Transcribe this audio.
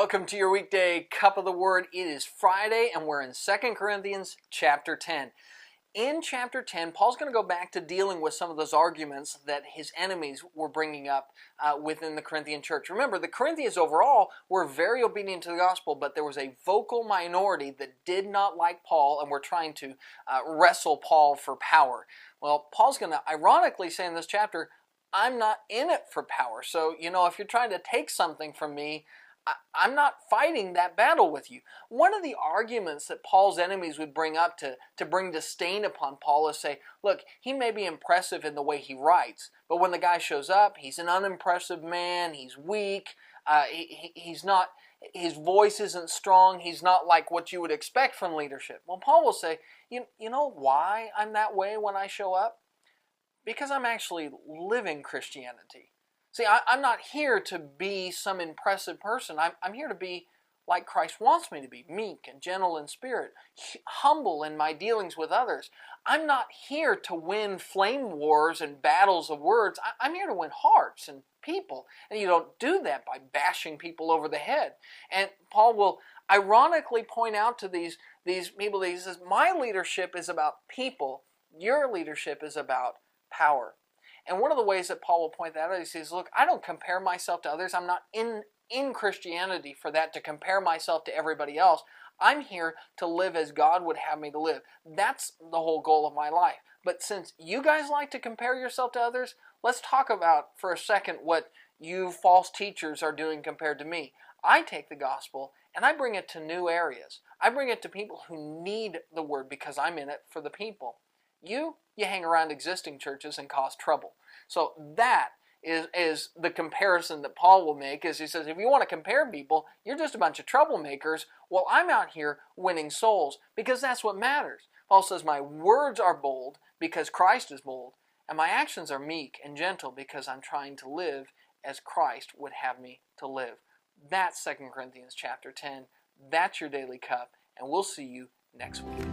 Welcome to your weekday cup of the Word. It is Friday and we're in 2 Corinthians chapter 10. In chapter 10, Paul's going to go back to dealing with some of those arguments that his enemies were bringing up within the Corinthian church. Remember, the Corinthians overall were very obedient to the gospel, but there was a vocal minority that did not like Paul and were trying to wrestle Paul for power. Well, Paul's going to ironically say in this chapter, I'm not in it for power. So, if you're trying to take something from me, I'm not fighting that battle with you. One of the arguments that Paul's enemies would bring up to bring disdain upon Paul is say, look, he may be impressive in the way he writes, but when the guy shows up, he's an unimpressive man, he's weak, he's not, his voice isn't strong, he's not like what you would expect from leadership. Well, Paul will say, you know why I'm that way when I show up? Because I'm actually living Christianity. See, I'm not here to be some impressive person. I'm here to be like Christ wants me to be, meek and gentle in spirit, humble in my dealings with others. I'm not here to win flame wars and battles of words. I'm here to win hearts and people. And you don't do that by bashing people over the head. And Paul will ironically point out to these people that he says, my leadership is about people. Your leadership is about power. And one of the ways that Paul will point that out, he says, look, I don't compare myself to others. I'm not in Christianity for that, to compare myself to everybody else. I'm here to live as God would have me to live. That's the whole goal of my life. But since you guys like to compare yourself to others, let's talk about for a second what you false teachers are doing compared to me. I take the gospel and I bring it to new areas. I bring it to people who need the word because I'm in it for the people. You hang around existing churches and cause trouble. So that is the comparison that Paul will make, is he says, if you want to compare people, you're just a bunch of troublemakers. Well, I'm out here winning souls because that's what matters. Paul says, my words are bold because Christ is bold, and my actions are meek and gentle because I'm trying to live as Christ would have me to live. That's 2 Corinthians chapter 10. That's your daily cup, and we'll see you next week.